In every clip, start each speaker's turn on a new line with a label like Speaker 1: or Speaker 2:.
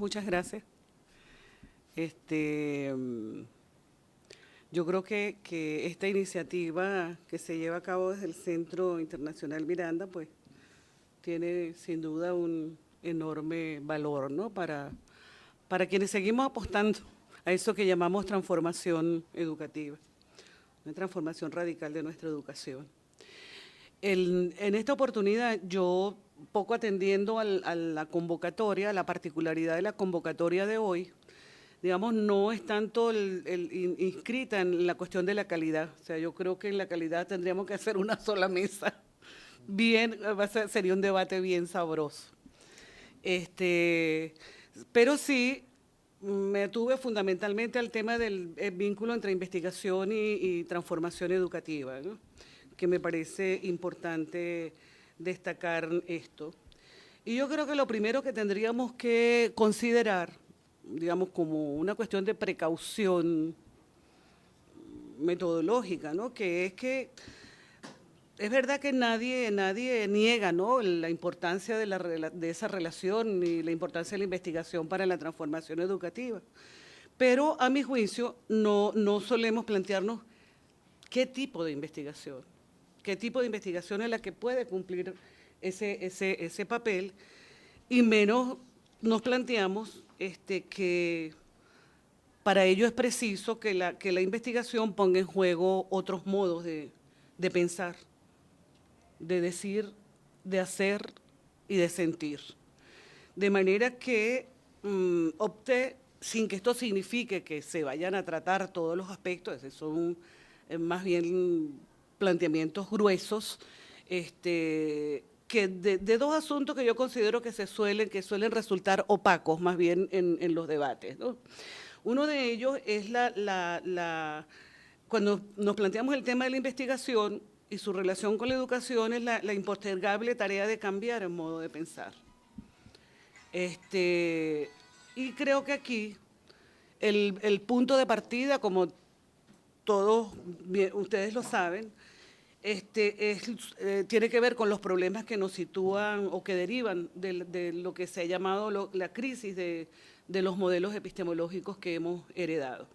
Speaker 1: muchas gracias. Este, mm, yo creo que esta iniciativa que se lleva a cabo desde el Centro Internacional Miranda, pues tiene sin duda un enorme valor, ¿no? Para quienes seguimos apostando a eso que llamamos transformación educativa, una transformación radical de nuestra educación. En esta oportunidad, yo, poco atendiendo a la convocatoria, a la particularidad de la convocatoria de hoy, digamos, no es tanto inscrita en la cuestión de la calidad. O sea, yo creo que en la calidad tendríamos que hacer una sola mesa. Bien, sería un debate bien sabroso. Este, pero sí, me tuve fundamentalmente al tema del vínculo entre investigación y transformación educativa, ¿no? Que me parece importante destacar esto. Y yo creo que lo primero que tendríamos que considerar, digamos, como una cuestión de precaución metodológica, ¿no? Que es verdad que nadie niega, ¿no?, la importancia de esa relación y la importancia de la investigación para la transformación educativa. Pero a mi juicio no solemos plantearnos qué tipo de investigación es la que puede cumplir ese papel, y menos nos planteamos que para ello es preciso que la investigación ponga en juego otros modos de pensar, de decir, de hacer y de sentir. De manera que opté, sin que esto signifique que se vayan a tratar todos los aspectos, esos son más bien planteamientos gruesos, que de dos asuntos que yo considero que suelen resultar opacos más bien en los debates, ¿no? Uno de ellos es cuando nos planteamos el tema de la investigación y su relación con la educación, es la impostergable tarea de cambiar el modo de pensar. Y creo que aquí el punto de partida, como todos ustedes lo saben, tiene que ver con los problemas que nos sitúan o que derivan de lo que se ha llamado la crisis de los modelos epistemológicos que hemos heredado.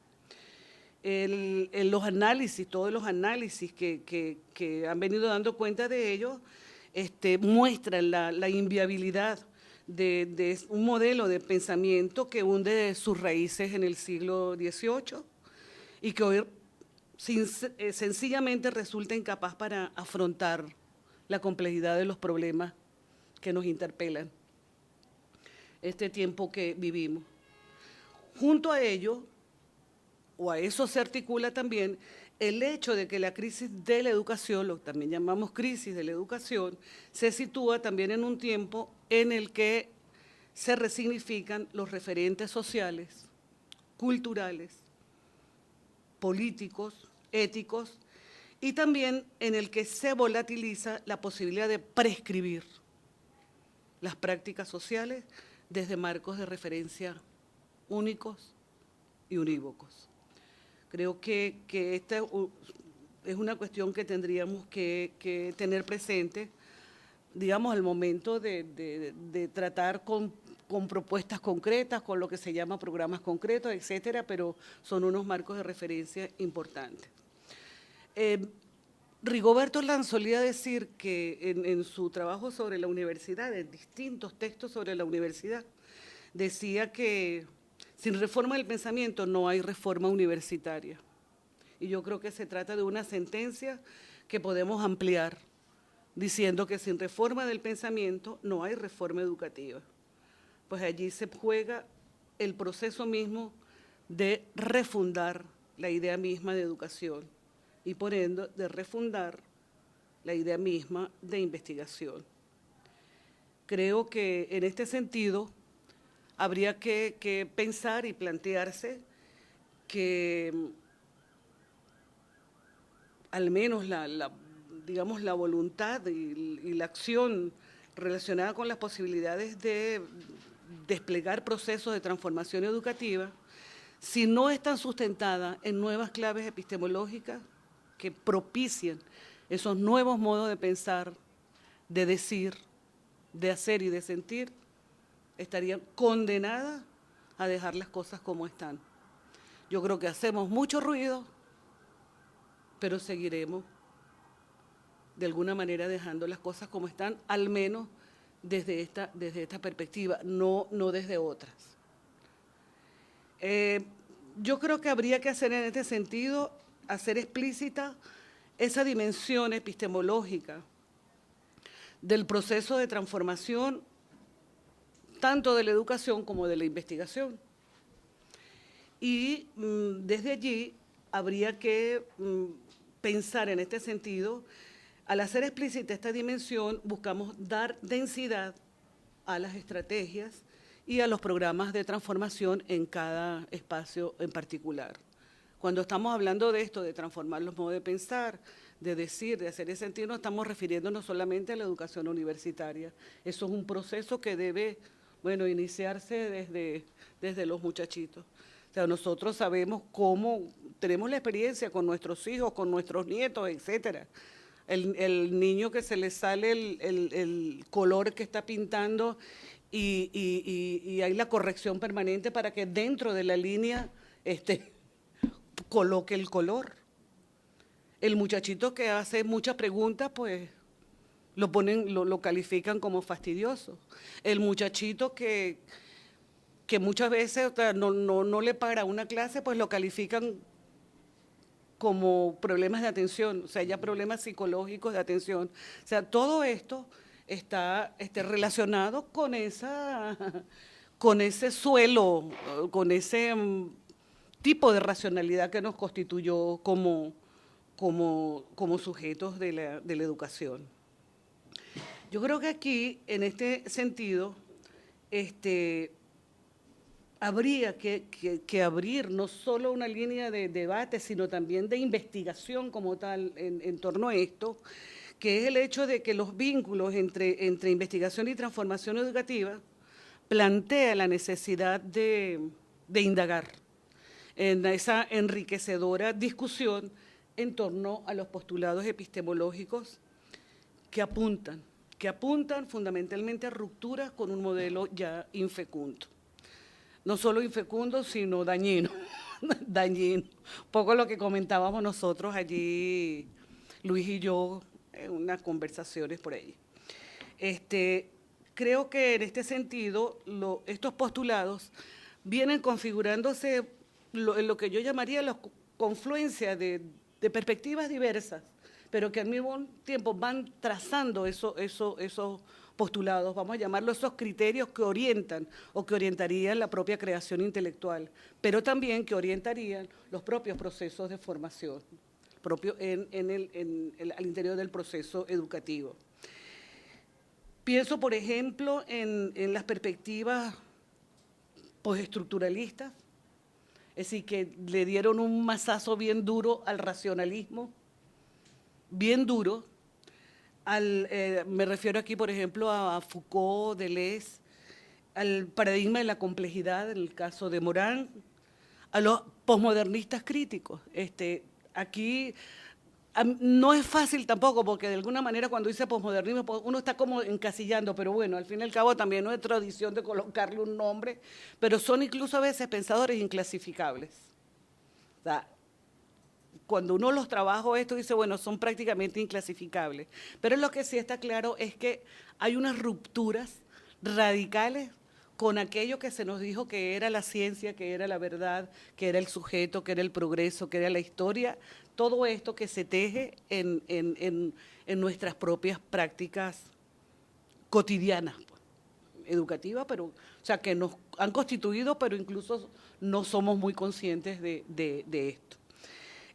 Speaker 1: Los análisis, todos los análisis que han venido dando cuenta de ello, muestran la inviabilidad de un modelo de pensamiento que hunde sus raíces en el siglo XVIII y que hoy sencillamente resulta incapaz para afrontar la complejidad de los problemas que nos interpelan este tiempo que vivimos. Junto a ello, o a eso se articula también el hecho de que la crisis de la educación, lo que también llamamos crisis de la educación, se sitúa también en un tiempo en el que se resignifican los referentes sociales, culturales, políticos, éticos, y también en el que se volatiliza la posibilidad de prescribir las prácticas sociales desde marcos de referencia únicos y unívocos. Creo que esta es una cuestión que tendríamos que tener presente, digamos, al momento de tratar con propuestas concretas, con lo que se llama programas concretos, etcétera, pero son unos marcos de referencia importantes. Rigoberto Urán solía decir que en su trabajo sobre la universidad, en distintos textos sobre la universidad, decía que sin reforma del pensamiento no hay reforma universitaria. Y yo creo que se trata de una sentencia que podemos ampliar, diciendo que sin reforma del pensamiento no hay reforma educativa. Pues allí se juega el proceso mismo de refundar la idea misma de educación y por ende de refundar la idea misma de investigación. Creo que en este sentido habría que pensar y plantearse que al menos digamos, la voluntad y la acción relacionada con las posibilidades de desplegar procesos de transformación educativa, si no están sustentadas en nuevas claves epistemológicas que propicien esos nuevos modos de pensar, de decir, de hacer y de sentir, estarían condenadas a dejar las cosas como están. Yo creo que hacemos mucho ruido, pero seguiremos de alguna manera dejando las cosas como están, al menos desde esta perspectiva, no desde otras. Yo creo que habría que hacer en este sentido, hacer explícita esa dimensión epistemológica del proceso de transformación, tanto de la educación como de la investigación. Y desde allí habría que pensar en este sentido. Al hacer explícita esta dimensión, buscamos dar densidad a las estrategias y a los programas de transformación en cada espacio en particular. Cuando estamos hablando de esto, de transformar los modos de pensar, de decir, de hacer y sentir, no estamos refiriéndonos solamente a la educación universitaria. Eso es un proceso que debe, bueno, iniciarse desde los muchachitos. O sea, nosotros sabemos cómo, tenemos la experiencia con nuestros hijos, con nuestros nietos, etcétera. El niño que se le sale el color que está pintando y hay la corrección permanente para que dentro de la línea coloque el color. El muchachito que hace muchas preguntas, pues lo califican como fastidioso. El muchachito que muchas veces, o sea, no le para una clase, pues lo califican como problemas de atención, o sea, ya problemas psicológicos de atención. O sea, todo esto está relacionado con ese suelo, con ese tipo de racionalidad que nos constituyó como sujetos de la educación. Yo creo que aquí, en este sentido, habría que abrir no solo una línea de debate, sino también de investigación como tal en torno a esto, que es el hecho de que los vínculos entre investigación y transformación educativa plantea la necesidad de indagar en esa enriquecedora discusión en torno a los postulados epistemológicos que apuntan fundamentalmente a rupturas con un modelo ya infecundo. No solo infecundo, sino dañino, dañino. Poco lo que comentábamos nosotros allí, Luis y yo, en unas conversaciones por ahí. Creo que en este sentido, estos postulados vienen configurándose en lo que yo llamaría la confluencia de perspectivas diversas, pero que al mismo tiempo van trazando esos postulados, vamos a llamarlo esos criterios que orientan o que orientarían la propia creación intelectual, pero también que orientarían los propios procesos de formación, al interior del proceso educativo. Pienso, por ejemplo, en las perspectivas postestructuralistas, es decir, que le dieron un mazazo bien duro al racionalismo, bien duro. Me refiero aquí, por ejemplo, a Foucault, Deleuze, al paradigma de la complejidad, en el caso de Morán, a los posmodernistas críticos. Aquí no es fácil tampoco, porque de alguna manera cuando dice posmodernismo uno está como encasillando, pero bueno, al fin y al cabo también no es tradición de colocarle un nombre, pero son incluso a veces pensadores inclasificables. O sea, cuando uno los trabaja esto dice, bueno, son prácticamente inclasificables. Pero lo que sí está claro es que hay unas rupturas radicales con aquello que se nos dijo que era la ciencia, que era la verdad, que era el sujeto, que era el progreso, que era la historia. Todo esto que se teje en nuestras propias prácticas cotidianas, pues, educativas, pero, o sea, que nos han constituido, pero incluso no somos muy conscientes de esto.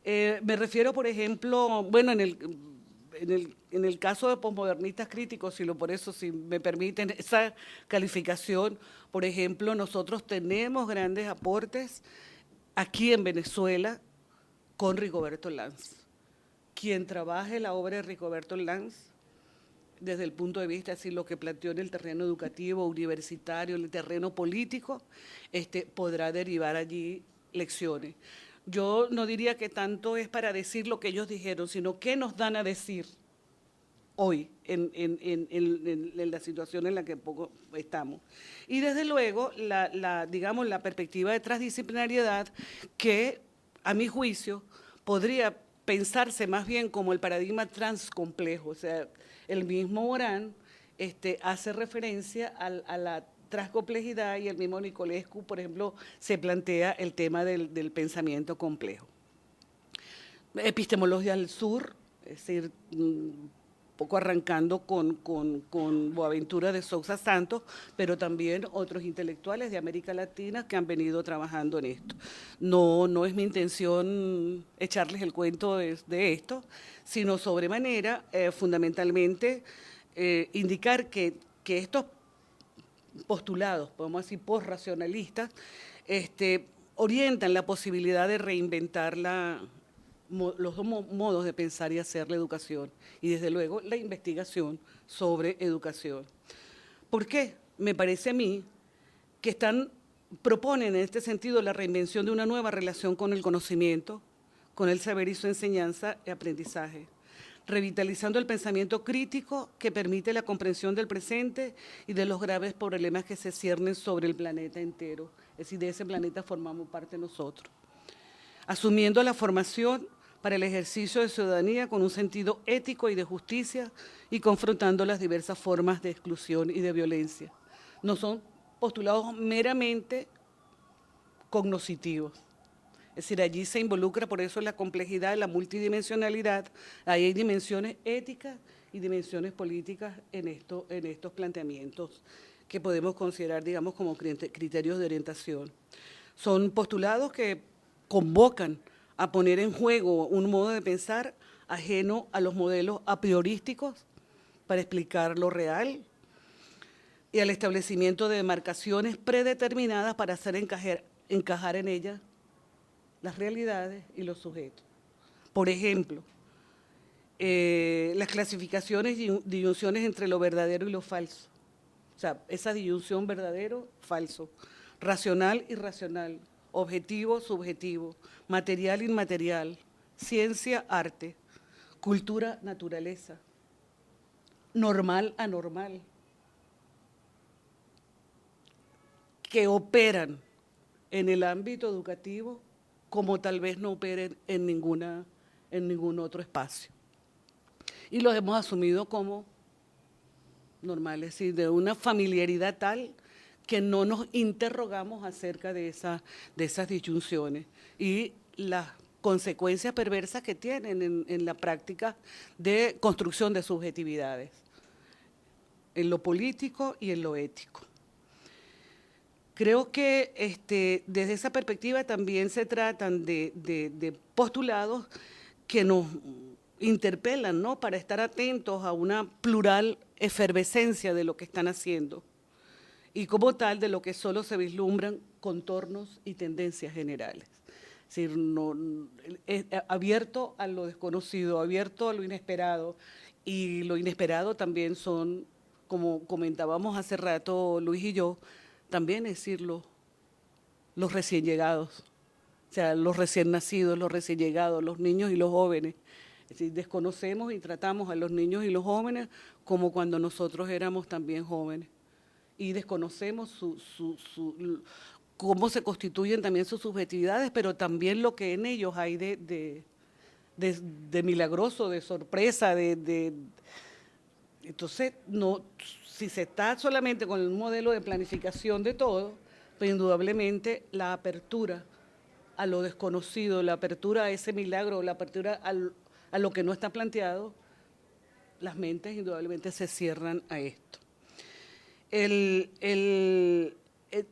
Speaker 1: Me refiero, por ejemplo, bueno, en el caso de posmodernistas críticos, si me permiten esa calificación, por ejemplo, nosotros tenemos grandes aportes aquí en Venezuela con Rigoberto Lanz. Quien trabaje la obra de Rigoberto Lanz, desde el punto de vista, así lo que planteó en el terreno educativo, universitario, en el terreno político, podrá derivar allí lecciones. Yo no diría que tanto es para decir lo que ellos dijeron, sino qué nos dan a decir hoy en la situación en la que poco estamos. Y desde luego, digamos, la perspectiva de transdisciplinariedad que, a mi juicio, podría pensarse más bien como el paradigma transcomplejo. O sea, el mismo Morán hace referencia a la transcomplejidad y el mismo Nicolescu, por ejemplo, se plantea el tema del pensamiento complejo. Epistemología del Sur, es decir, poco arrancando con Boaventura de Sousa Santos, pero también otros intelectuales de América Latina que han venido trabajando en esto. No es mi intención echarles el cuento de esto, sino sobremanera, fundamentalmente, indicar que estos postulados, podemos decir post-racionalistas, orientan la posibilidad de reinventar los dos modos de pensar y hacer la educación, y desde luego la investigación sobre educación. ¿Por qué? Me parece a mí que proponen en este sentido la reinvención de una nueva relación con el conocimiento, con el saber y su enseñanza y aprendizaje, revitalizando el pensamiento crítico que permite la comprensión del presente y de los graves problemas que se ciernen sobre el planeta entero. Es decir, de ese planeta formamos parte nosotros. Asumiendo la formación para el ejercicio de ciudadanía con un sentido ético y de justicia y confrontando las diversas formas de exclusión y de violencia. No son postulados meramente cognoscitivos. Es decir, allí se involucra por eso la complejidad, la multidimensionalidad, ahí hay dimensiones éticas y dimensiones políticas en estos planteamientos que podemos considerar, digamos, como criterios de orientación. Son postulados que convocan a poner en juego un modo de pensar ajeno a los modelos a priorísticos para explicar lo real y al establecimiento de demarcaciones predeterminadas para hacer encajar en ellas las realidades y los sujetos. Por ejemplo, las clasificaciones y disyunciones entre lo verdadero y lo falso. O sea, esa disyunción verdadero, falso, racional, irracional, objetivo, subjetivo, material, inmaterial, ciencia, arte, cultura, naturaleza, normal, anormal, que operan en el ámbito educativo como tal vez no operen en ningún otro espacio. Y los hemos asumido como normales, es decir, de una familiaridad tal que no nos interrogamos acerca de esas disyunciones y las consecuencias perversas que tienen en la práctica de construcción de subjetividades, en lo político y en lo ético. Creo que desde esa perspectiva también se tratan de postulados que nos interpelan, ¿no?, para estar atentos a una plural efervescencia de lo que están haciendo y como tal de lo que solo se vislumbran contornos y tendencias generales. Es decir, abierto a lo desconocido, abierto a lo inesperado, y lo inesperado también son, como comentábamos hace rato Luis y yo, también es decir, los recién llegados, o sea, los recién nacidos, los recién llegados, los niños y los jóvenes. Es decir, desconocemos y tratamos a los niños y los jóvenes como cuando nosotros éramos también jóvenes. Y desconocemos cómo se constituyen también sus subjetividades, pero también lo que en ellos hay de milagroso, de sorpresa, entonces, si se está solamente con el modelo de planificación de todo, pues indudablemente la apertura a lo desconocido, la apertura a ese milagro, la apertura a lo que no está planteado, las mentes indudablemente se cierran a esto. En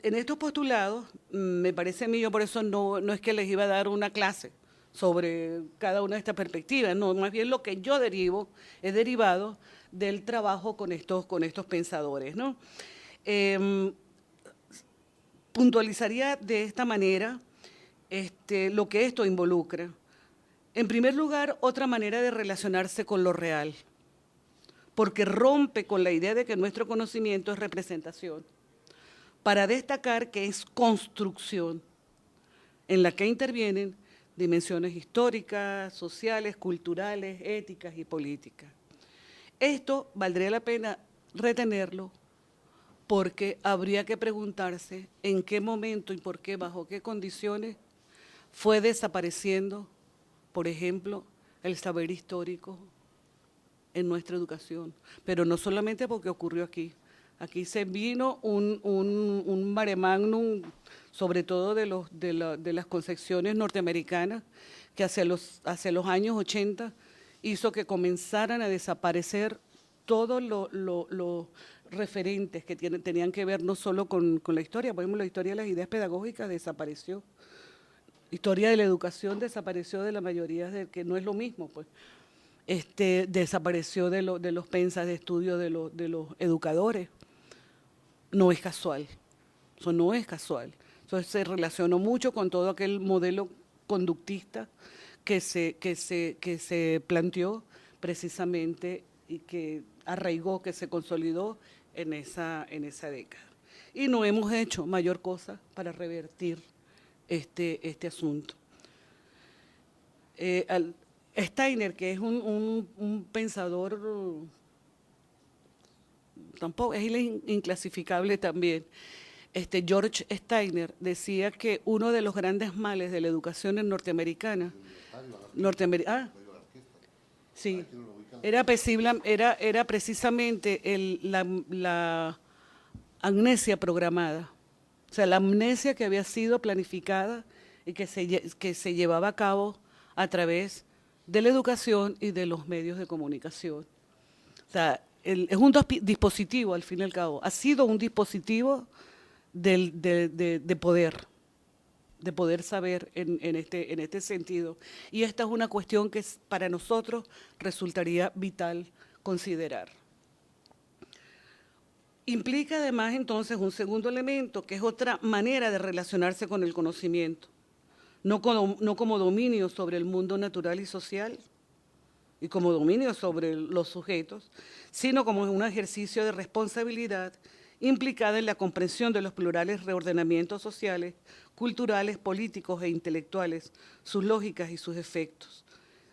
Speaker 1: estos postulados, me parece a mí, yo por eso no es que les iba a dar una clase sobre cada una de estas perspectivas, no, más bien lo que yo he derivado del trabajo con estos pensadores, ¿no? Puntualizaría de esta manera lo que esto involucra. En primer lugar, otra manera de relacionarse con lo real, porque rompe con la idea de que nuestro conocimiento es representación, para destacar que es construcción, en la que intervienen dimensiones históricas, sociales, culturales, éticas y políticas. Esto valdría la pena retenerlo porque habría que preguntarse en qué momento y por qué, bajo qué condiciones fue desapareciendo, por ejemplo, el saber histórico en nuestra educación. Pero no solamente porque ocurrió aquí. Aquí se vino un mare magnum, sobre todo de las concepciones norteamericanas, que hacia los años 80 hizo que comenzaran a desaparecer todos los referentes que tenían que ver no solo con la historia, por ejemplo, la historia de las ideas pedagógicas desapareció. Historia de la educación desapareció de la mayoría, que no es lo mismo, pues. Desapareció de los pensas de estudio de los educadores. No es casual, eso no es casual. Eso se relacionó mucho con todo aquel modelo conductista que se planteó precisamente y que arraigó, que se consolidó en esa década. Y no hemos hecho mayor cosa para revertir este asunto. Steiner, que es un pensador, tampoco es inclasificable también, George Steiner decía que uno de los grandes males de la educación norteamericana, sí, era precisamente la amnesia programada, o sea, la amnesia que había sido planificada y que se llevaba a cabo a través de la educación y de los medios de comunicación. O sea, es un dispositivo, al fin y al cabo, ha sido un dispositivo de poder saber en este sentido. Y esta es una cuestión que para nosotros resultaría vital considerar. Implica además entonces un segundo elemento, que es otra manera de relacionarse con el conocimiento, no como dominio sobre el mundo natural y social y como dominio sobre los sujetos, sino como un ejercicio de responsabilidad implicada en la comprensión de los plurales reordenamientos sociales, culturales, políticos e intelectuales, sus lógicas y sus efectos.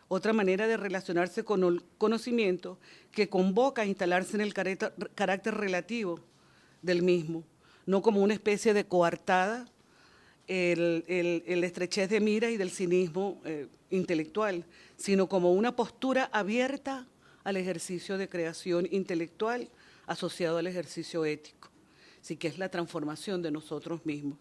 Speaker 1: Otra manera de relacionarse con el conocimiento que convoca a instalarse en el carácter relativo del mismo, no como una especie de coartada, el estrechez de mira y del cinismo intelectual, sino como una postura abierta al ejercicio de creación intelectual asociado al ejercicio ético, así que es la transformación de nosotros mismos.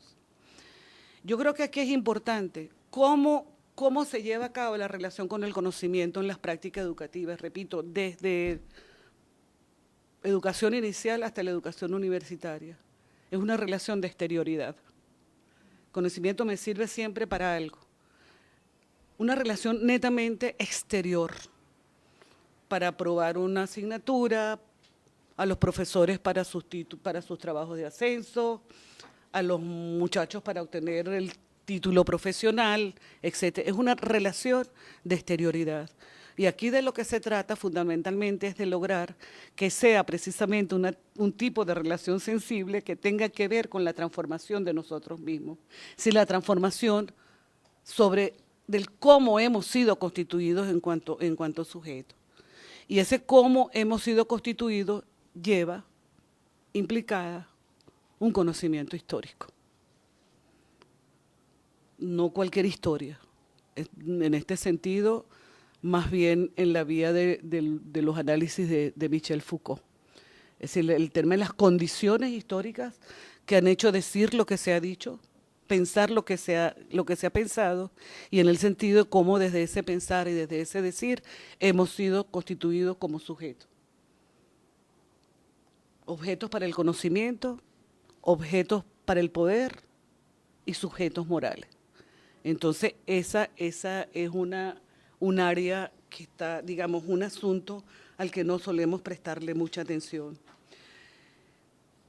Speaker 1: Yo creo que aquí es importante cómo se lleva a cabo la relación con el conocimiento en las prácticas educativas, repito, desde educación inicial hasta la educación universitaria. Es una relación de exterioridad. Conocimiento me sirve siempre para algo. Una relación netamente exterior, para aprobar una asignatura, a los profesores para sus trabajos de ascenso, a los muchachos para obtener el título profesional, etc. Es una relación de exterioridad. Y aquí de lo que se trata fundamentalmente es de lograr que sea precisamente un tipo de relación sensible que tenga que ver con la transformación de nosotros mismos. Si la transformación del cómo hemos sido constituidos en cuanto sujetos. Y ese cómo hemos sido constituidos lleva implicada un conocimiento histórico. No cualquier historia. En este sentido, más bien en la vía de los análisis de Michel Foucault. Es decir, el tema de las condiciones históricas que han hecho decir lo que se ha dicho, pensar lo que se ha pensado, y en el sentido de cómo desde ese pensar y desde ese decir hemos sido constituidos como sujetos. Objetos para el conocimiento, objetos para el poder y sujetos morales. Entonces, esa es un área que está, digamos, un asunto al que no solemos prestarle mucha atención.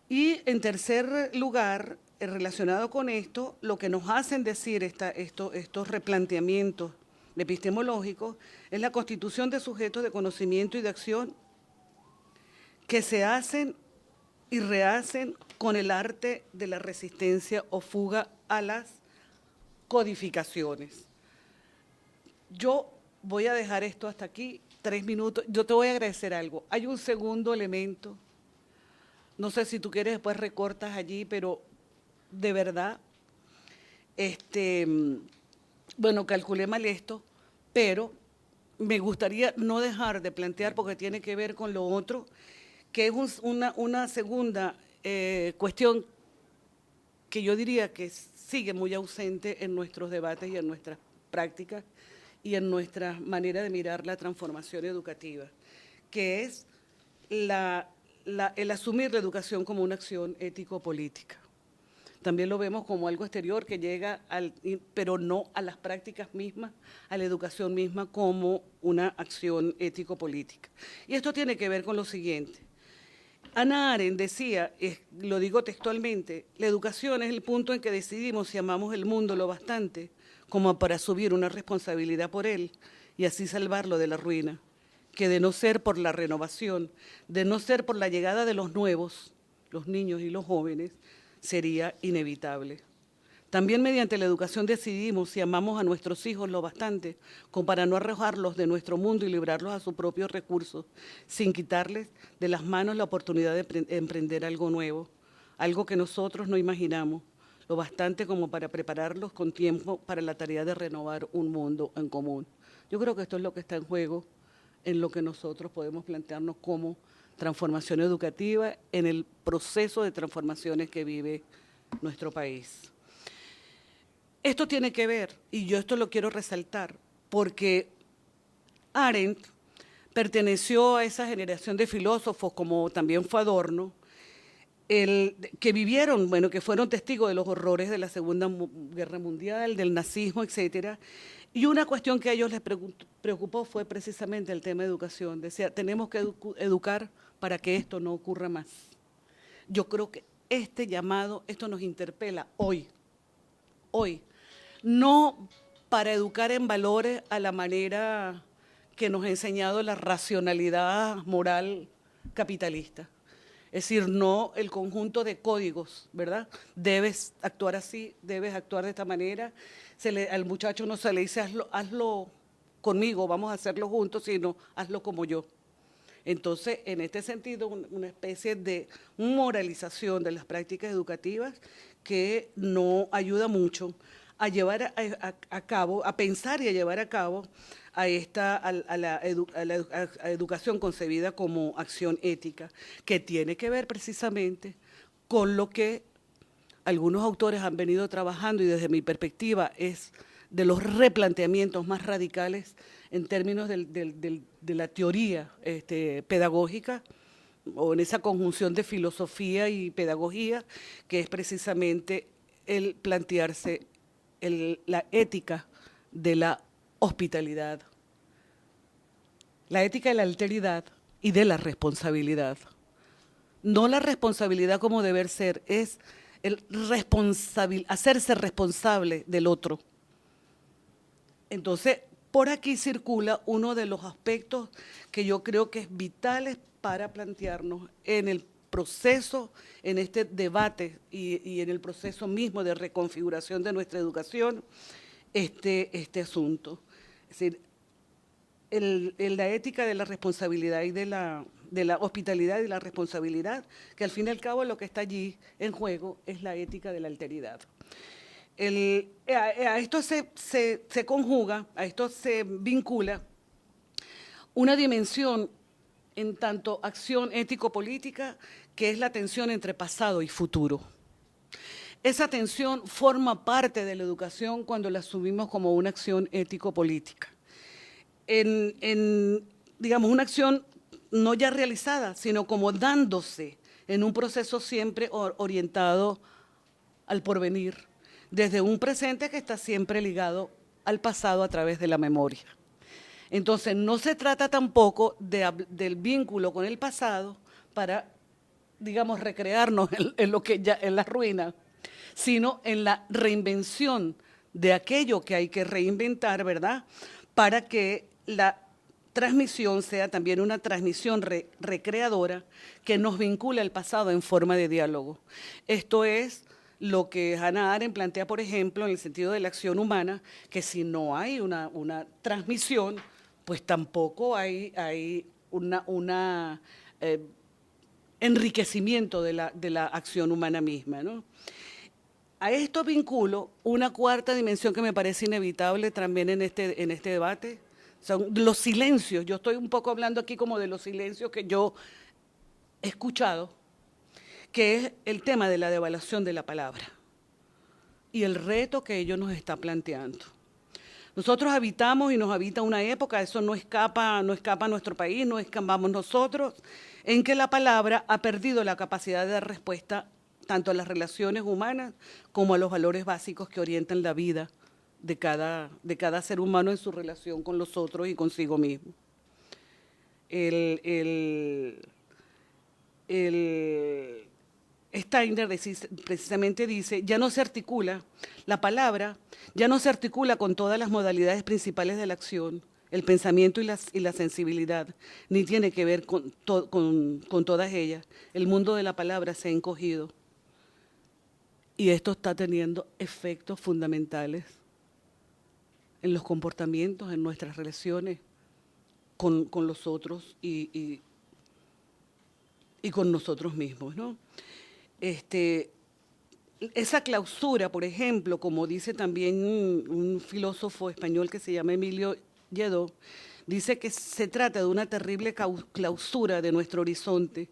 Speaker 1: Y en tercer lugar, relacionado con esto, lo que nos hacen decir estos replanteamientos epistemológicos es la constitución de sujetos de conocimiento y de acción que se hacen y rehacen con el arte de la resistencia o fuga a las codificaciones. Yo voy a dejar esto hasta aquí. 3 minutos. Yo te voy a agradecer algo. Hay un segundo elemento. No sé si tú quieres, después recortas allí, pero de verdad, bueno, calculé mal esto, pero me gustaría no dejar de plantear, porque tiene que ver con lo otro, que es una segunda cuestión que yo diría que sigue muy ausente en nuestros debates y en nuestras prácticas y en nuestra manera de mirar la transformación educativa, que es el asumir la educación como una acción ético-política. También lo vemos como algo exterior que llega, pero no a las prácticas mismas, a la educación misma como una acción ético-política. Y esto tiene que ver con lo siguiente. Hannah Arendt decía, lo digo textualmente, la educación es el punto en que decidimos si amamos el mundo lo bastante como para asumir una responsabilidad por él y así salvarlo de la ruina, que de no ser por la renovación, de no ser por la llegada de los nuevos, los niños y los jóvenes, sería inevitable. También mediante la educación decidimos si amamos a nuestros hijos lo bastante como para no arrojarlos de nuestro mundo y librarlos a sus propios recursos, sin quitarles de las manos la oportunidad de emprender algo nuevo, algo que nosotros no imaginamos, lo bastante como para prepararlos con tiempo para la tarea de renovar un mundo en común. Yo creo que esto es lo que está en juego en lo que nosotros podemos plantearnos como transformación educativa en el proceso de transformaciones que vive nuestro país. Esto tiene que ver, y yo esto lo quiero resaltar, porque Arendt perteneció a esa generación de filósofos, como también fue Adorno, que vivieron, bueno, que fueron testigos de los horrores de la Segunda Guerra Mundial, del nazismo, etcétera. Y una cuestión que a ellos les preocupó fue precisamente el tema de educación. Decía, tenemos que educar para que esto no ocurra más. Yo creo que este llamado, esto nos interpela hoy, no para educar en valores a la manera que nos ha enseñado la racionalidad moral capitalista. Es decir, no el conjunto de códigos, ¿verdad? Debes actuar así, debes actuar de esta manera. Al muchacho no se le dice, hazlo conmigo, vamos a hacerlo juntos, sino hazlo como yo. Entonces, en este sentido, una especie de moralización de las prácticas educativas que no ayuda mucho a llevar a cabo, a pensar y a llevar a cabo a la educación concebida como acción ética, que tiene que ver precisamente con lo que algunos autores han venido trabajando y desde mi perspectiva es de los replanteamientos más radicales en términos de la teoría pedagógica o en esa conjunción de filosofía y pedagogía, que es precisamente el plantearse la ética de la hospitalidad, la ética de la alteridad y de la responsabilidad. No la responsabilidad como deber ser, es hacerse responsable del otro. Entonces, por aquí circula uno de los aspectos que yo creo que es vitales para plantearnos en el proceso, en este debate y en el proceso mismo de reconfiguración de nuestra educación, este asunto. Es decir, la ética de la responsabilidad y de la hospitalidad y la responsabilidad, que al fin y al cabo lo que está allí en juego es la ética de la alteridad. A esto se conjuga, a esto se vincula una dimensión en tanto acción ético-política, que es la tensión entre pasado y futuro. Esa tensión forma parte de la educación cuando la asumimos como una acción ético-política. Digamos, una acción no ya realizada, sino como dándose en un proceso siempre orientado al porvenir, desde un presente que está siempre ligado al pasado a través de la memoria. Entonces, no se trata tampoco del vínculo con el pasado para, digamos, recrearnos en lo que ya en la ruina, sino en la reinvención de aquello que hay que reinventar, ¿verdad? Para que la transmisión sea también una transmisión recreadora que nos vincula al pasado en forma de diálogo. Esto es lo que Hannah Arendt plantea, por ejemplo, en el sentido de la acción humana, que si no hay una transmisión, pues tampoco hay una enriquecimiento de la acción humana misma, ¿no? A esto vinculo una cuarta dimensión que me parece inevitable también en este debate, son los silencios. Yo estoy un poco hablando aquí como de los silencios que yo he escuchado, que es el tema de la devaluación de la palabra y el reto que ello nos está planteando. Nosotros habitamos y nos habita una época, eso no escapa a nuestro país, no escapamos nosotros, en que la palabra ha perdido la capacidad de dar respuesta tanto a las relaciones humanas como a los valores básicos que orientan la vida de cada ser humano en su relación con los otros y consigo mismo. Steiner precisamente dice, ya no se articula, la palabra ya no se articula con todas las modalidades principales de la acción, el pensamiento y la sensibilidad, ni tiene que ver con todas ellas. El mundo de la palabra se ha encogido y esto está teniendo efectos fundamentales en los comportamientos, en nuestras relaciones con los otros y con nosotros mismos, ¿no? Esa clausura, por ejemplo, como dice también un filósofo español que se llama Emilio Lledó, dice que se trata de una terrible clausura de nuestro horizonte.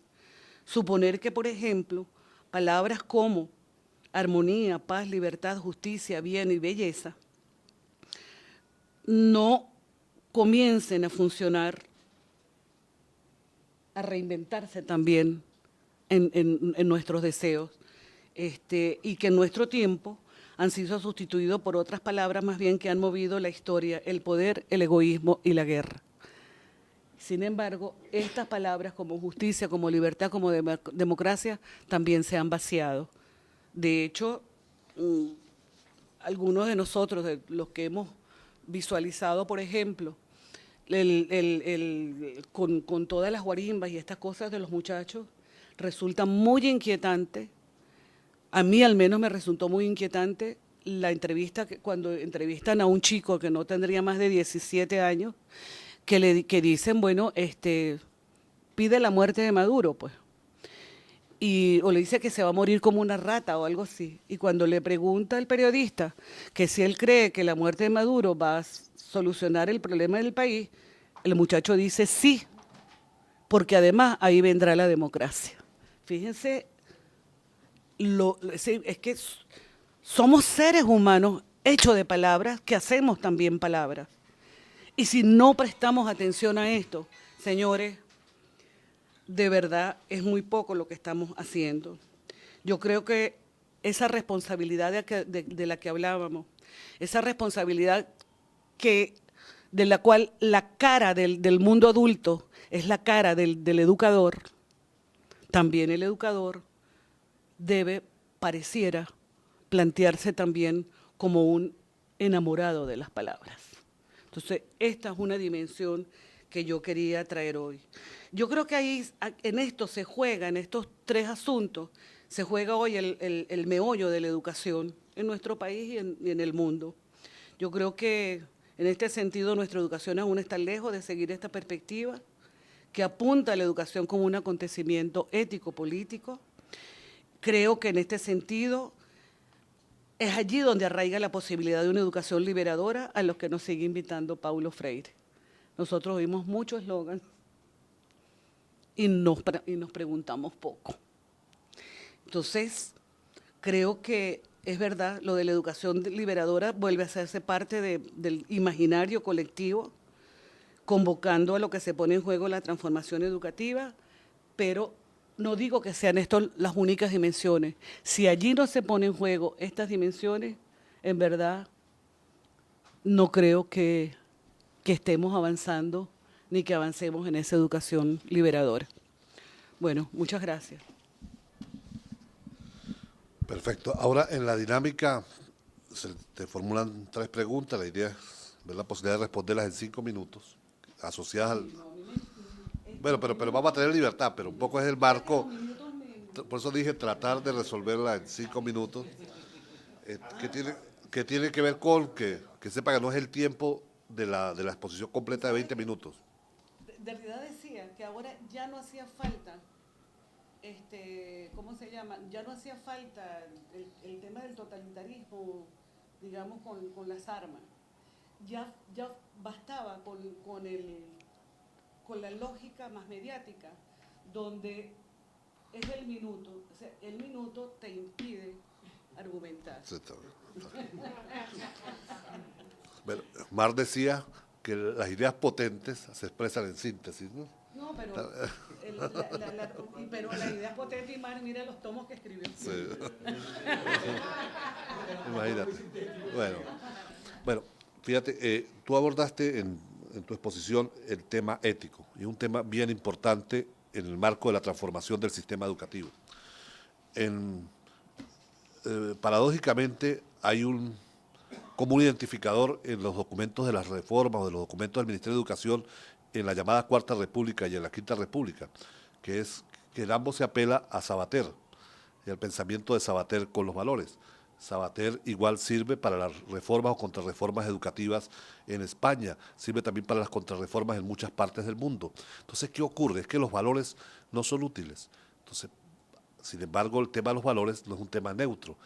Speaker 1: Suponer que, por ejemplo, palabras como armonía, paz, libertad, justicia, bien y belleza no comiencen a funcionar, a reinventarse también en nuestros deseos, y que en nuestro tiempo han sido sustituidos por otras palabras más bien que han movido la historia, el poder, el egoísmo y la guerra. Sin embargo, estas palabras como justicia, como libertad, como democracia, también se han vaciado. De hecho, algunos de nosotros, de los que hemos visualizado, por ejemplo, con todas las guarimbas y estas cosas de los muchachos, resulta muy inquietante. A mí al menos me resultó muy inquietante la entrevista, cuando entrevistan a un chico que no tendría más de 17 años, que dicen, bueno, pide la muerte de Maduro, pues. O le dice que se va a morir como una rata o algo así. Y cuando le pregunta al periodista que si él cree que la muerte de Maduro va a solucionar el problema del país, el muchacho dice sí, porque además ahí vendrá la democracia. Fíjense, es que somos seres humanos hechos de palabras, que hacemos también palabras. Y si no prestamos atención a esto, señores, de verdad es muy poco lo que estamos haciendo. Yo creo que esa responsabilidad de la que hablábamos, esa responsabilidad de la cual la cara del mundo adulto es la cara del educador, también el educador debe, pareciera, plantearse también como un enamorado de las palabras. Entonces, esta es una dimensión que yo quería traer hoy. Yo creo que ahí, en esto se juega, en estos tres asuntos, se juega hoy el meollo de la educación en nuestro país y en el mundo. Yo creo que en este sentido nuestra educación aún está lejos de seguir esta perspectiva que apunta a la educación como un acontecimiento ético-político. Creo que en este sentido es allí donde arraiga la posibilidad de una educación liberadora a los que nos sigue invitando Paulo Freire. Nosotros oímos muchos eslogans y nos preguntamos poco. Entonces, creo que es verdad, lo de la educación liberadora vuelve a hacerse parte del imaginario colectivo, convocando a lo que se pone en juego la transformación educativa, pero no digo que sean estas las únicas dimensiones. Si allí no se ponen en juego estas dimensiones, en verdad no creo que estemos avanzando ni que avancemos en esa educación liberadora. Bueno, muchas gracias.
Speaker 2: Perfecto. Ahora, en la dinámica, se te formulan 3 preguntas. La idea es ver la posibilidad de responderlas en 5 minutos, asociadas al... Bueno, pero vamos a tener libertad, pero un poco es el marco. Por eso dije tratar de resolverla en 5 minutos. Que tiene que ver con que sepa que no es el tiempo de la exposición completa de 20 minutos.
Speaker 1: Derrida decía que ahora ya no hacía falta, ¿cómo se llama? Ya no hacía falta el tema del totalitarismo, digamos, con las armas. Ya bastaba con la lógica más mediática, donde es el minuto. O sea, el minuto te impide argumentar.
Speaker 2: Sí, está bien. Bueno, Marx decía que las ideas potentes se expresan en síntesis, ¿no?
Speaker 1: No, pero, pero la idea es potente y más, mira los tomos que escribió.
Speaker 2: Sí. Imagínate. Bueno, fíjate, tú abordaste en tu exposición el tema ético, y un tema bien importante en el marco de la transformación del sistema educativo. Paradójicamente hay un común identificador en los documentos de las reformas o de los documentos del Ministerio de Educación en la llamada Cuarta República y en la Quinta República, que es que en ambos se apela a Sabater y al pensamiento de Sabater con los valores. Sabater igual sirve para las reformas o contrarreformas educativas en España, sirve también para las contrarreformas en muchas partes del mundo. Entonces, ¿qué ocurre? Es que los valores no son útiles. Entonces, sin embargo, el tema de los valores no es un tema neutro.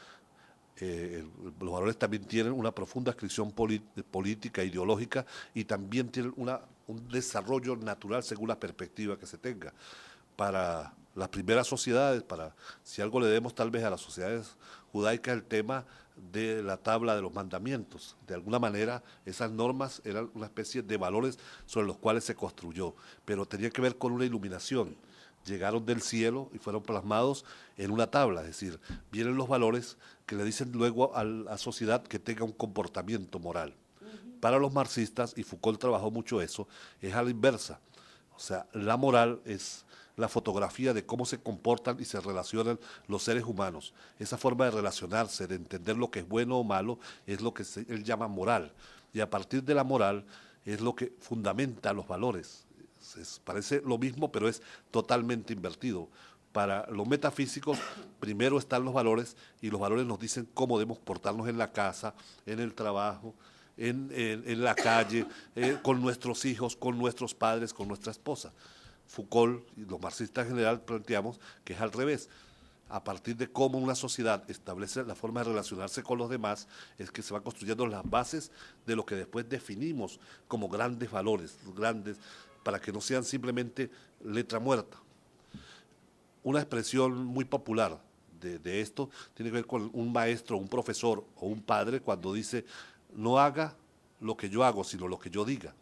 Speaker 2: Los valores también tienen una profunda adscripción política, ideológica, y también tienen un desarrollo natural según la perspectiva que se tenga. Para las primeras sociedades, si algo le debemos tal vez a las sociedades judaicas, el tema de la tabla de los mandamientos. De alguna manera, esas normas eran una especie de valores sobre los cuales se construyó, pero tenía que ver con una iluminación. Llegaron del cielo y fueron plasmados en una tabla, es decir, vienen los valores que le dicen luego a la sociedad que tenga un comportamiento moral. Para los marxistas, y Foucault trabajó mucho eso, es a la inversa. O sea, la moral es la fotografía de cómo se comportan y se relacionan los seres humanos. Esa forma de relacionarse, de entender lo que es bueno o malo, es lo que él llama moral. Y a partir de la moral es lo que fundamenta los valores. Parece lo mismo, pero es totalmente invertido. Para los metafísicos, primero están los valores, y los valores nos dicen cómo debemos portarnos en la casa, en el trabajo, en la calle, con nuestros hijos, con nuestros padres, con nuestra esposa. Foucault y los marxistas en general planteamos que es al revés. A partir de cómo una sociedad establece la forma de relacionarse con los demás, es que se van construyendo las bases de lo que después definimos como grandes valores, para que no sean simplemente letra muerta. Una expresión muy popular de esto tiene que ver con un maestro, un profesor o un padre cuando dice: no haga lo que yo hago, sino lo que yo diga,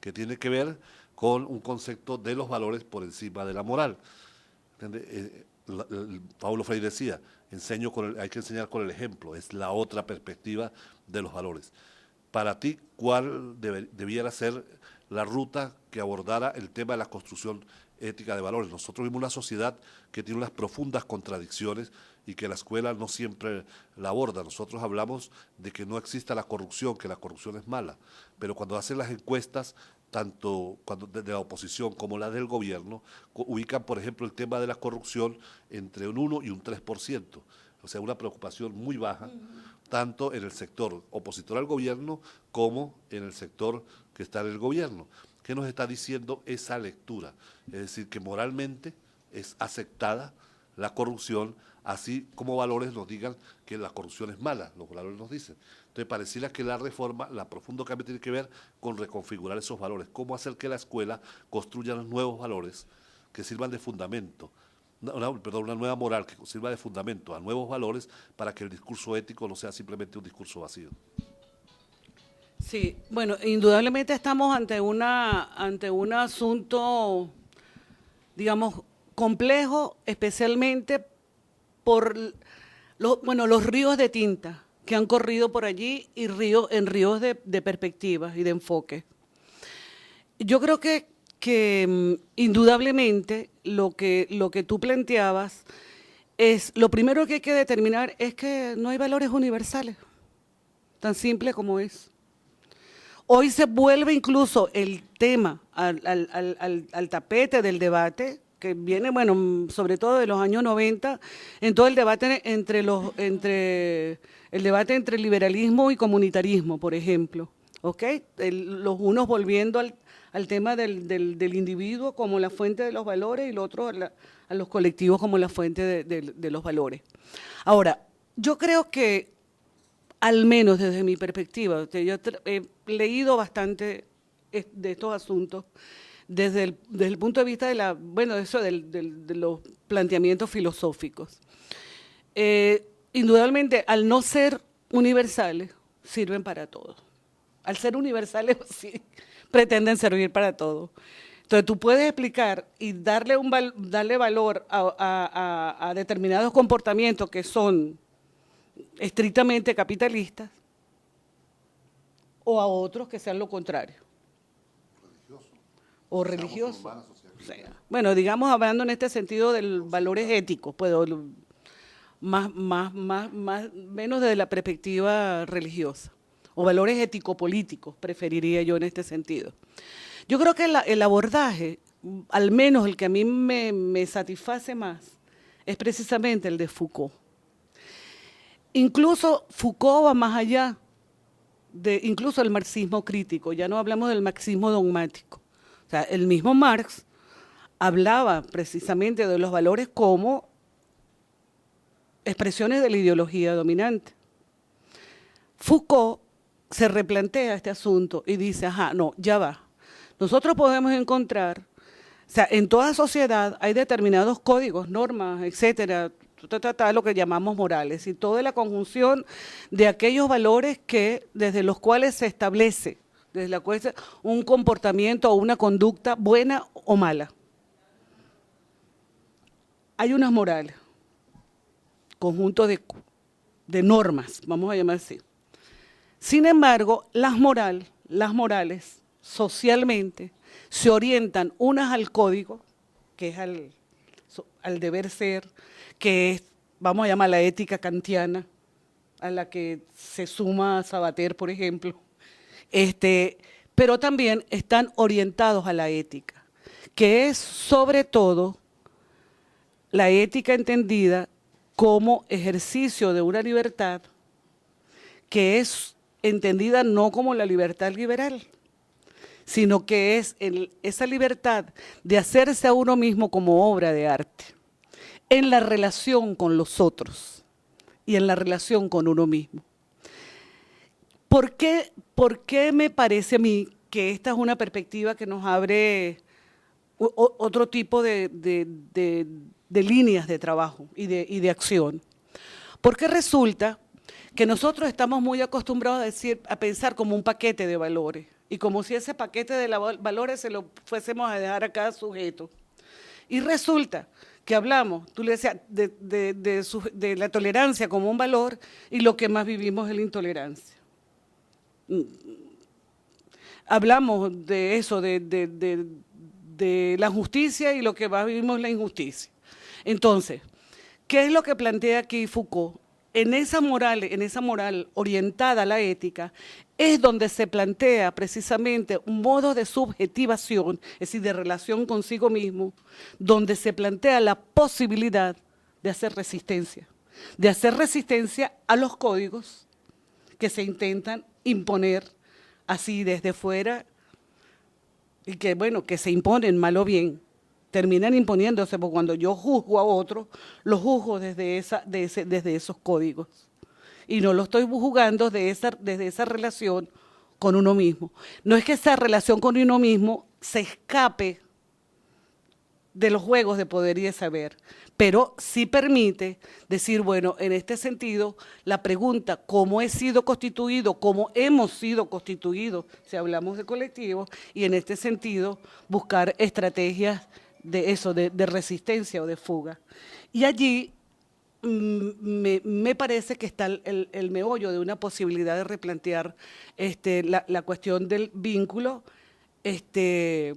Speaker 2: que tiene que ver con un concepto de los valores por encima de la moral. Paulo Freire decía, hay que enseñar con el ejemplo, es la otra perspectiva de los valores. Para ti, ¿cuál debiera ser la ruta que abordara el tema de la construcción ética de valores? Nosotros vivimos una sociedad que tiene unas profundas contradicciones y que la escuela no siempre la aborda. Nosotros hablamos de que no exista la corrupción, que la corrupción es mala, pero cuando hacen las encuestas, tanto de la oposición como la del gobierno, ubican, por ejemplo, el tema de la corrupción entre un 1 y un 3%, o sea, una preocupación muy baja, tanto en el sector opositor al gobierno como en el sector que está en el gobierno. ¿Qué nos está diciendo esa lectura? Es decir, que moralmente es aceptada la corrupción, así como valores nos digan que la corrupción es mala, los valores nos dicen. Entonces, pareciera que la reforma, la profundo cambio tiene que ver con reconfigurar esos valores, cómo hacer que la escuela construya los nuevos valores que sirvan de fundamento, una nueva moral que sirva de fundamento a nuevos valores para que el discurso ético no sea simplemente un discurso vacío.
Speaker 1: Sí, bueno, indudablemente estamos ante un asunto, digamos, complejo, especialmente por los ríos de tinta que han corrido por allí y en ríos de perspectivas y de enfoque. Yo creo que indudablemente lo que tú planteabas es, lo primero que hay que determinar es que no hay valores universales, tan simple como es. Hoy se vuelve incluso el tema al tapete del debate, que viene, bueno, sobre todo de los años 90, en todo el debate entre liberalismo y comunitarismo, por ejemplo. ¿ok? Los unos volviendo al tema del individuo como la fuente de los valores y el otro a los colectivos como la fuente de los valores. Ahora, yo creo que, al menos desde mi perspectiva, yo he leído bastante de estos asuntos desde el punto de vista de los planteamientos filosóficos. Indudablemente, al no ser universales, sirven para todo. Al ser universales, sí, pretenden servir para todo. Entonces, tú puedes explicar y darle valor a determinados comportamientos que son estrictamente capitalistas o a otros que sean lo contrario. O religiosos. O sea, bueno, digamos, hablando en este sentido de valores éticos, pues, menos desde la perspectiva religiosa, o valores ético-políticos, preferiría yo en este sentido. Yo creo que el abordaje, al menos el que a mí me satisface más, es precisamente el de Foucault. Incluso Foucault va más allá de incluso el marxismo crítico, ya no hablamos del marxismo dogmático. O sea, el mismo Marx hablaba precisamente de los valores como expresiones de la ideología dominante. Foucault se replantea este asunto y dice, no, ya va. Nosotros podemos encontrar, o sea, en toda sociedad hay determinados códigos, normas, etcétera, lo que llamamos morales, y toda la conjunción de aquellos valores desde los cuales se establece, desde la cual un comportamiento o una conducta buena o mala. Hay unas morales, conjunto de normas, vamos a llamar así. Sin embargo, las morales, socialmente, se orientan unas al código, que es al deber ser, que es, vamos a llamar la ética kantiana, a la que se suma Sabater, por ejemplo, pero también están orientados a la ética, que es sobre todo la ética entendida como ejercicio de una libertad que es entendida no como la libertad liberal, sino que es esa libertad de hacerse a uno mismo como obra de arte, en la relación con los otros y en la relación con uno mismo. ¿Por qué me parece a mí que esta es una perspectiva que nos abre otro tipo de líneas de trabajo y de acción? Porque resulta que nosotros estamos muy acostumbrados a pensar como un paquete de valores, y como si ese paquete de valores se lo fuésemos a dejar a cada sujeto. Y resulta que hablamos, tú le decías, de la tolerancia como un valor, y lo que más vivimos es la intolerancia. Hablamos de eso, de la justicia, y lo que más vivimos es la injusticia. Entonces, ¿qué es lo que plantea aquí Foucault? En esa moral orientada a la ética, es donde se plantea precisamente un modo de subjetivación, es decir, de relación consigo mismo, donde se plantea la posibilidad de hacer resistencia a los códigos que se intentan imponer así desde fuera, y que, bueno, que se imponen mal o bien, terminan imponiéndose, porque cuando yo juzgo a otro, lo juzgo desde esos códigos. Y no lo estoy juzgando desde esa relación con uno mismo. No es que esa relación con uno mismo se escape de los juegos de poder y de saber, pero sí permite decir, bueno, en este sentido, la pregunta, ¿cómo he sido constituido? ¿Cómo hemos sido constituidos? Si hablamos de colectivos, y en este sentido, buscar estrategias de resistencia o de fuga. Y allí me parece que está el meollo de una posibilidad de replantear la cuestión del vínculo entre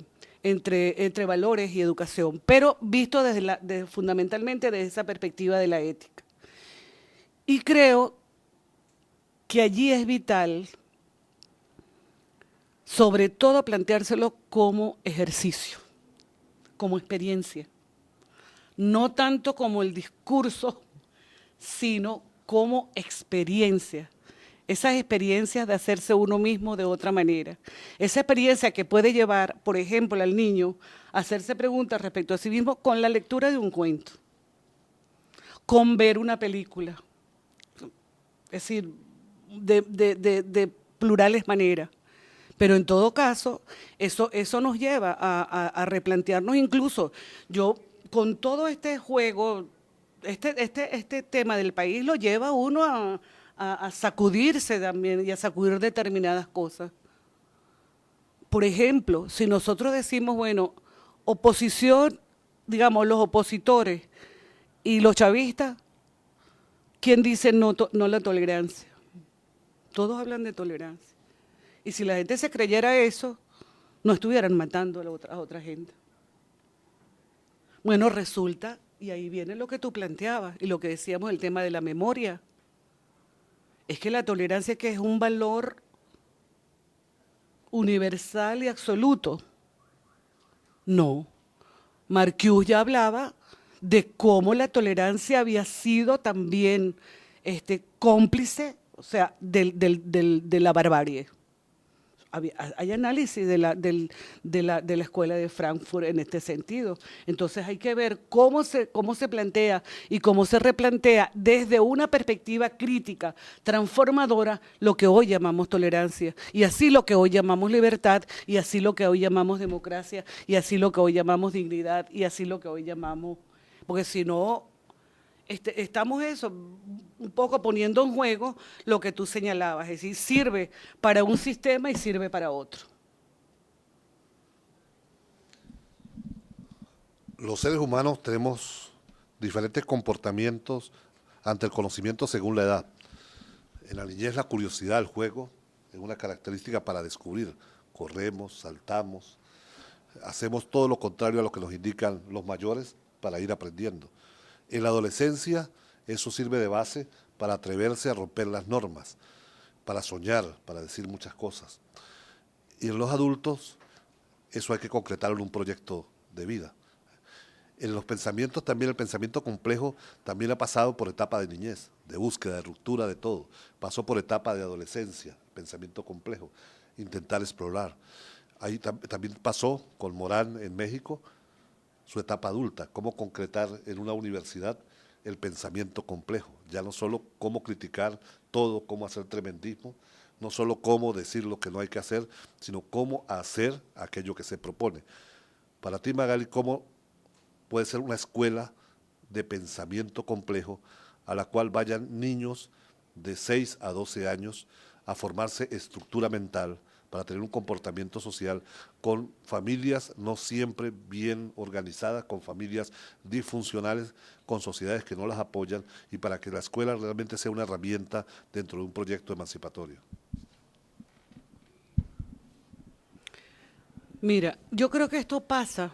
Speaker 1: valores y educación, pero visto fundamentalmente desde esa perspectiva de la ética. Y creo que allí es vital, sobre todo, planteárselo como ejercicio, como experiencia, no tanto como el discurso, sino como experiencia, esas experiencias de hacerse uno mismo de otra manera. Esa experiencia que puede llevar, por ejemplo, al niño a hacerse preguntas respecto a sí mismo con la lectura de un cuento, con ver una película, es decir, de plurales maneras. Pero en todo caso, eso nos lleva a replantearnos incluso, yo con todo este juego, este tema del país lo lleva a uno a sacudirse también y a sacudir determinadas cosas. Por ejemplo, si nosotros decimos, bueno, oposición, digamos, los opositores y los chavistas, ¿quién dice no a la tolerancia? Todos hablan de tolerancia. Y si la gente se creyera eso, no estuvieran matando a otra gente. Bueno, resulta, y ahí viene lo que tú planteabas y lo que decíamos, el tema de la memoria. Es que la tolerancia que es un valor universal y absoluto. No. Marcuse ya hablaba de cómo la tolerancia había sido también cómplice, o sea, de la barbarie. Hay análisis de la escuela de Frankfurt en este sentido. Entonces hay que ver cómo se plantea y cómo se replantea desde una perspectiva crítica, transformadora, lo que hoy llamamos tolerancia, y así lo que hoy llamamos libertad, y así lo que hoy llamamos democracia, y así lo que hoy llamamos dignidad, y así lo que hoy llamamos, porque si no, estamos un poco poniendo en juego lo que tú señalabas, es decir, sirve para un sistema y sirve para otro.
Speaker 2: Los seres humanos tenemos diferentes comportamientos ante el conocimiento según la edad. En la niñez la curiosidad, el juego, es una característica para descubrir. Corremos, saltamos, hacemos todo lo contrario a lo que nos indican los mayores para ir aprendiendo. En la adolescencia eso sirve de base para atreverse a romper las normas, para soñar, para decir muchas cosas. Y en los adultos eso hay que concretarlo en un proyecto de vida. En los pensamientos también, el pensamiento complejo también ha pasado por etapa de niñez, de búsqueda, de ruptura, de todo. Pasó por etapa de adolescencia, pensamiento complejo, intentar explorar. Ahí también pasó con Morán en México, su etapa adulta, cómo concretar en una universidad el pensamiento complejo, ya no solo cómo criticar todo, cómo hacer tremendismo, no solo cómo decir lo que no hay que hacer, sino cómo hacer aquello que se propone. Para ti, Magali, ¿cómo puede ser una escuela de pensamiento complejo a la cual vayan niños de 6 a 12 años a formarse estructura mental para tener un comportamiento social con familias no siempre bien organizadas, con familias disfuncionales, con sociedades que no las apoyan y para que la escuela realmente sea una herramienta dentro de un proyecto emancipatorio?
Speaker 1: Mira, yo creo que esto pasa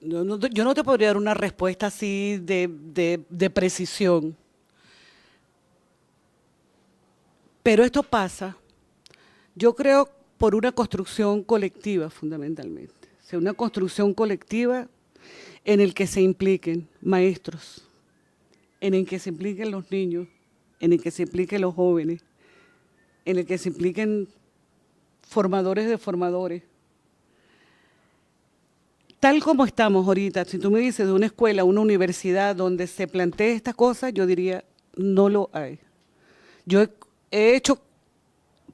Speaker 1: yo no te podría dar una respuesta así de precisión, pero esto pasa, yo creo, por una construcción colectiva fundamentalmente, o sea, una construcción colectiva en el que se impliquen maestros, en el que se impliquen los niños, en el que se impliquen los jóvenes, en el que se impliquen formadores de formadores. Tal como estamos ahorita, si tú me dices de una escuela, una universidad donde se plantee estas cosas, yo diría, no lo hay. Yo he hecho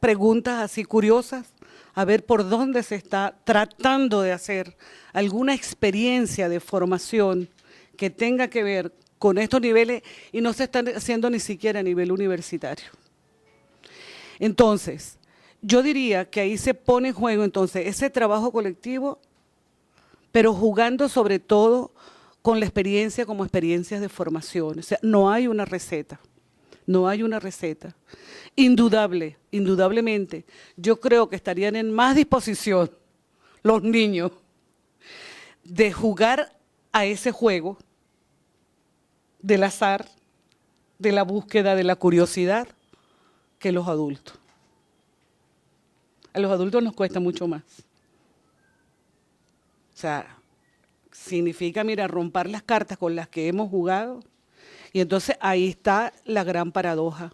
Speaker 1: preguntas así curiosas, a ver por dónde se está tratando de hacer alguna experiencia de formación que tenga que ver con estos niveles y no se están haciendo ni siquiera a nivel universitario. Entonces, yo diría que ahí se pone en juego entonces ese trabajo colectivo, pero jugando sobre todo con la experiencia como experiencias de formación. O sea, no hay una receta, no hay una receta. Indudablemente, yo creo que estarían en más disposición los niños de jugar a ese juego del azar, de la búsqueda, de la curiosidad, que los adultos. A los adultos nos cuesta mucho más. O sea, significa, mira, romper las cartas con las que hemos jugado. Y entonces ahí está la gran paradoja.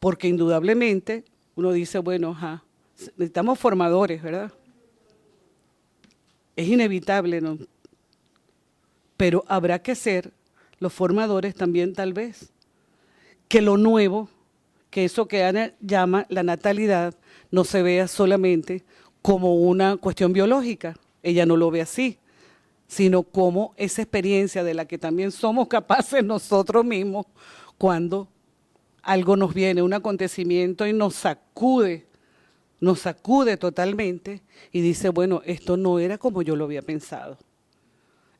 Speaker 1: porque indudablemente uno dice, bueno, ajá, necesitamos formadores, ¿verdad? Es inevitable, ¿no? Pero habrá que ser los formadores también tal vez, que lo nuevo, que eso que Ana llama la natalidad, no se vea solamente como una cuestión biológica, ella no lo ve así, sino como esa experiencia de la que también somos capaces nosotros mismos cuando algo nos viene, un acontecimiento y nos sacude totalmente y dice, bueno, esto no era como yo lo había pensado.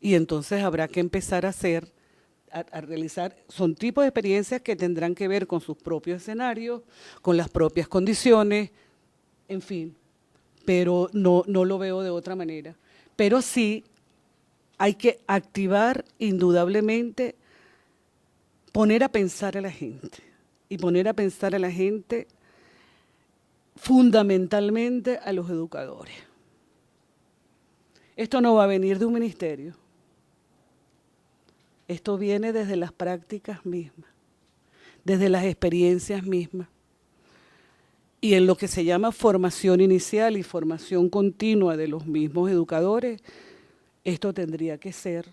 Speaker 1: Y entonces habrá que empezar a realizar, son tipos de experiencias que tendrán que ver con sus propios escenarios, con las propias condiciones, en fin, pero no lo veo de otra manera. Pero sí hay que activar indudablemente, poner a pensar a la gente, y poner a pensar a la gente fundamentalmente a los educadores. Esto no va a venir de un ministerio. Esto viene desde las prácticas mismas, desde las experiencias mismas. Y en lo que se llama formación inicial y formación continua de los mismos educadores, esto tendría que ser,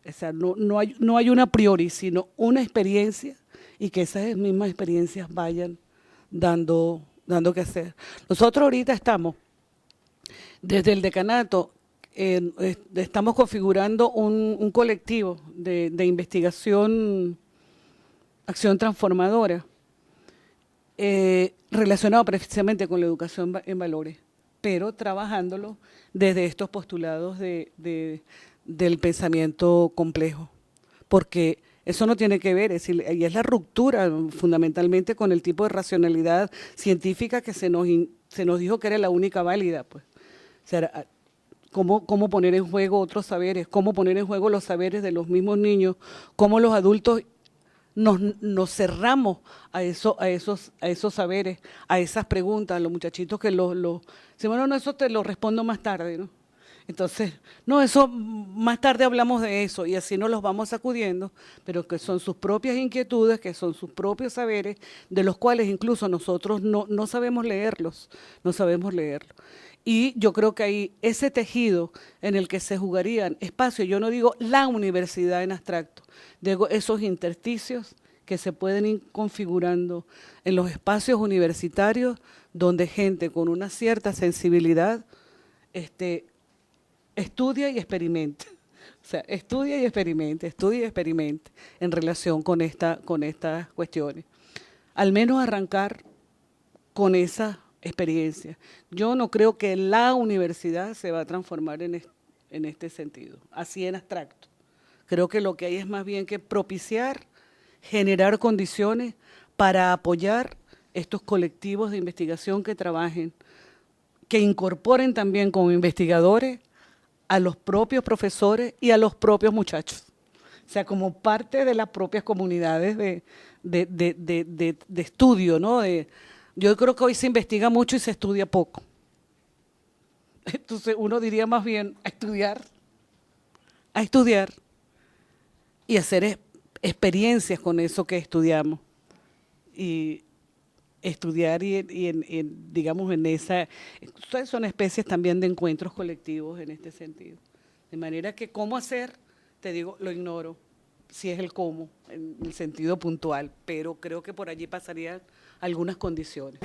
Speaker 1: o sea, no hay una a priori, sino una experiencia y que esas mismas experiencias vayan dando que hacer. Nosotros ahorita estamos, desde el decanato, estamos configurando un colectivo de investigación, acción transformadora, relacionado precisamente con la educación en valores, pero trabajándolo desde estos postulados del pensamiento complejo, porque eso no tiene que ver, es decir, y es la ruptura fundamentalmente con el tipo de racionalidad científica que se nos dijo que era la única válida, pues. O sea, cómo poner en juego otros saberes, cómo poner en juego los saberes de los mismos niños, cómo los adultos nos cerramos a esos saberes, a esas preguntas, a los muchachitos que dicen, bueno, no, eso te lo respondo más tarde, ¿no? Entonces, no, eso más tarde hablamos de eso y así nos los vamos sacudiendo, pero que son sus propias inquietudes, que son sus propios saberes, de los cuales incluso nosotros no sabemos leerlos, no sabemos leerlos. Y yo creo que hay ese tejido en el que se jugarían espacios, yo no digo la universidad en abstracto, digo esos intersticios que se pueden ir configurando en los espacios universitarios donde gente con una cierta sensibilidad estudia y experimenta. O sea, estudia y experimente en relación con estas cuestiones. Al menos arrancar con esa experiencia. Yo no creo que la universidad se va a transformar en este sentido, así en abstracto. Creo que lo que hay es más bien que propiciar, generar condiciones para apoyar estos colectivos de investigación que trabajen, que incorporen también como investigadores a los propios profesores y a los propios muchachos. O sea, como parte de las propias comunidades de estudio, ¿no? Yo creo que hoy se investiga mucho y se estudia poco. Entonces uno diría más bien a estudiar y hacer experiencias con eso que estudiamos. Y estudiar digamos, en esa, son especies también de encuentros colectivos en este sentido. De manera que cómo hacer, te digo, lo ignoro, si es el cómo, en el sentido puntual, pero creo que por allí pasarían algunas condiciones.